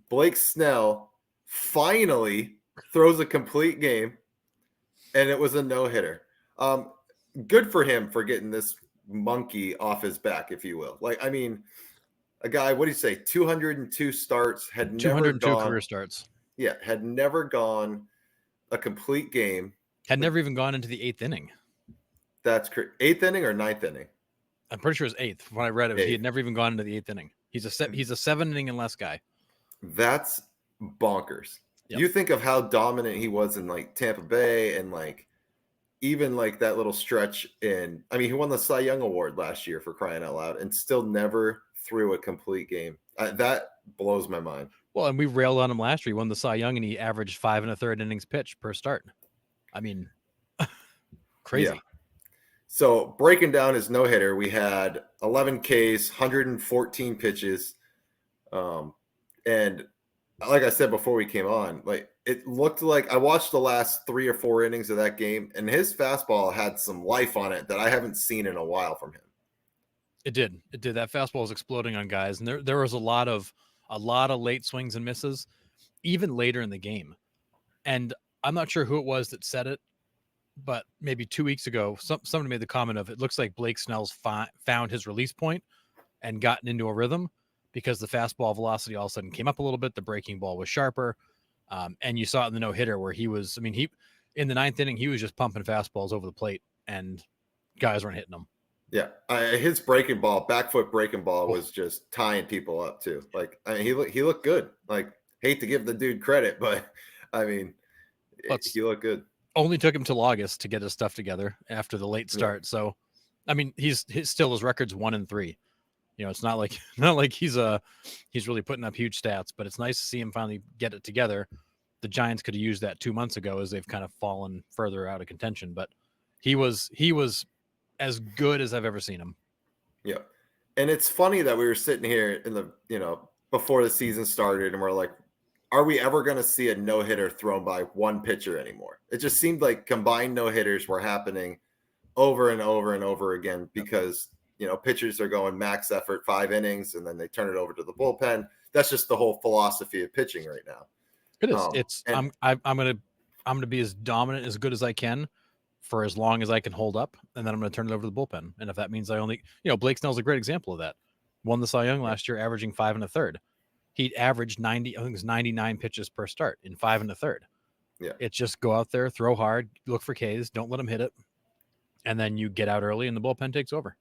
Blake Snell finally throws a complete game, and it was a no-hitter. Good for him for getting this monkey off his back, if you will. Like, I mean, a guy, what do you say, 202 starts, had never 202 gone, career starts. yeah, had never gone a complete game. Had never even gone into the 8th inning. That's eighth inning or ninth inning? I'm pretty sure it was 8th. When I read it, he had never even gone into the 8th inning. He's a 7 inning and less guy. That's bonkers. Yep. You think of how dominant he was in like Tampa Bay and like even like that little stretch in, I mean, he won the Cy Young Award last year for crying out loud and still never threw a complete game. That blows my mind. Well, and we railed on him last year. He won the Cy Young and he averaged 5 1/3 innings pitched per start. I mean, crazy. Yeah. So breaking down his no-hitter, we had 11 Ks, 114 pitches. And like I said before we came on, like it looked like I watched the last 3 or 4 innings of that game, and his fastball had some life on it that I haven't seen in a while from him. It did. That fastball was exploding on guys, and there was a lot of late swings and misses, even later in the game. And I'm not sure who it was that said it, but maybe 2 weeks ago, somebody made the comment of it looks like Blake Snell's found his release point and gotten into a rhythm because the fastball velocity all of a sudden came up a little bit. The breaking ball was sharper. And you saw it in the no-hitter where he was, I mean, in the 9th inning, he was just pumping fastballs over the plate and guys weren't hitting them. Yeah. His breaking ball, back foot breaking ball was just tying people up too. Like, I mean, he looked good. Like, hate to give the dude credit, but I mean, he looked good. Only took him till August to get his stuff together after the late start. Yeah. So, I mean, his record's 1-3. You know, it's not like he's really putting up huge stats, but it's nice to see him finally get it together. The Giants could have used that 2 months ago as they've kind of fallen further out of contention, but he was as good as I've ever seen him. Yeah. And it's funny that we were sitting here in the, before the season started and we're like, are we ever going to see a no-hitter thrown by one pitcher anymore? It just seemed like combined no-hitters were happening over and over and over again because pitchers are going max effort 5 innings and then they turn it over to the bullpen. That's just the whole philosophy of pitching right now. It is. I'm gonna be as dominant, as good as I can for as long as I can hold up, and then I'm gonna turn it over to the bullpen. And if that means I only, Blake Snell's a great example of that. Won the Cy Young last year, averaging 5 1/3. He averaged 99 pitches per start in 5 1/3. Yeah, it's just go out there, throw hard, look for Ks, don't let them hit it, and then you get out early, and the bullpen takes over.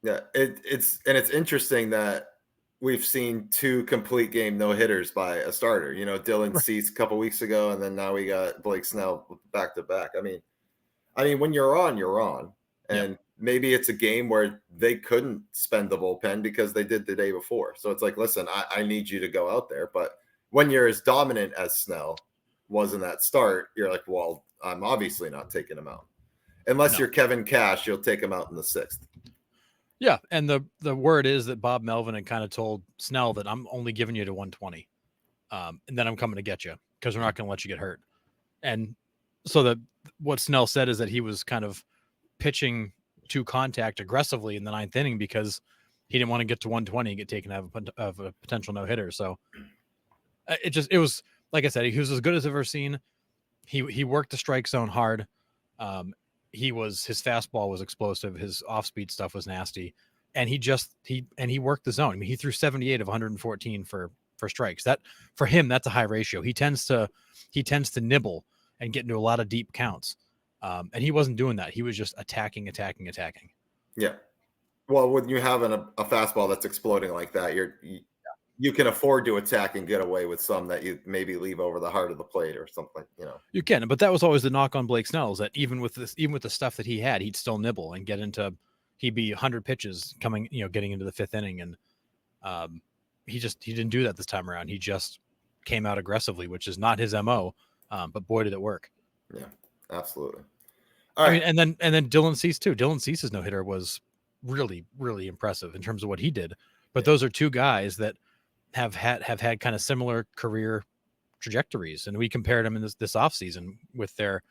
Yeah, it's interesting that we've seen 2 complete game no-hitters by a starter. Dylan Cease a couple weeks ago, and then now we got Blake Snell back to back. I mean, when you're on, you're on. And maybe it's a game where they couldn't spend the bullpen because they did the day before. So it's like, listen, I need you to go out there. But when you're as dominant as Snell was in that start, you're like, well, I'm obviously not taking him out. Unless you're Kevin Cash, you'll take him out in the 6th. Yeah, and the word is that Bob Melvin had kind of told Snell that I'm only giving you to 120, and then I'm coming to get you because we're not going to let you get hurt. And so what Snell said is that he was kind of pitching to contact aggressively in the 9th inning because he didn't want to get to 120 and get taken out of a potential no-hitter. So it was, like I said, he was as good as I've ever seen. He worked the strike zone hard. His fastball was explosive. His off-speed stuff was nasty, and he worked the zone. I mean, he threw 78 of 114 for strikes. That for him, that's a high ratio. He tends to nibble and get into a lot of deep counts, and he wasn't doing that. He was just attacking. Yeah. Well, when you have a fastball that's exploding like that, you can afford to attack and get away with some that you maybe leave over the heart of the plate or something, You can, but that was always the knock on Blake Snell is that even with the stuff that he had, he'd still nibble and he'd be 100 pitches coming, getting into the 5th inning. And he didn't do that this time around. He just came out aggressively, which is not his MO. But boy, did it work. Yeah, absolutely. All right. I mean, and then Dylan Cease too. Dylan Cease's no-hitter was really, really impressive in terms of what he did. But those are 2 guys that have had kind of similar career trajectories, and we compared them in this offseason with their,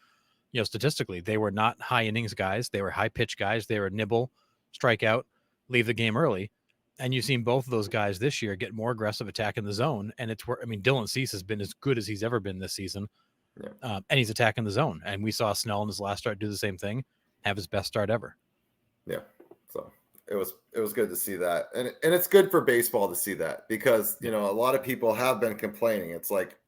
statistically, they were not high innings guys, they were high pitch guys, they were nibble, strike out, leave the game early, And you've seen both of those guys this year get more aggressive attacking the zone. And it's where, I mean, Dylan Cease has been as good as he's ever been this season. Yeah. And he's attacking the zone. And we saw Snell in his last start do the same thing, have his best start ever. Yeah. So it was good to see that. And it's good for baseball to see that because, you know, a lot of people have been complaining. It's like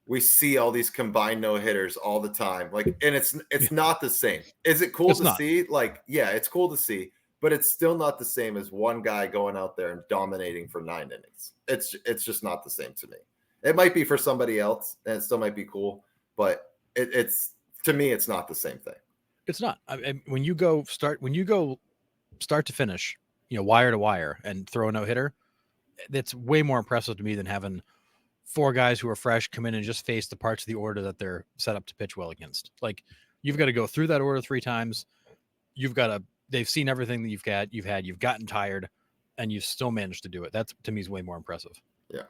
we see all these combined no-hitters all the time. Like, and it's not the same. Is it cool It's to not. see? Like, yeah, it's cool to see, but it's still not the same as one guy going out there and dominating for 9 innings. It's just not the same to me. It might be for somebody else, and it still might be cool, but it's to me, it's not the same thing. It's not. When you go start to finish, you know, wire to wire and throw a no-hitter, that's way more impressive to me than having 4 guys who are fresh come in and just face the parts of the order that they're set up to pitch well against. Like, you've got to go through that order 3 times. They've seen everything that you've gotten tired, and you've still managed to do it. That's, to me, is way more impressive. Yeah.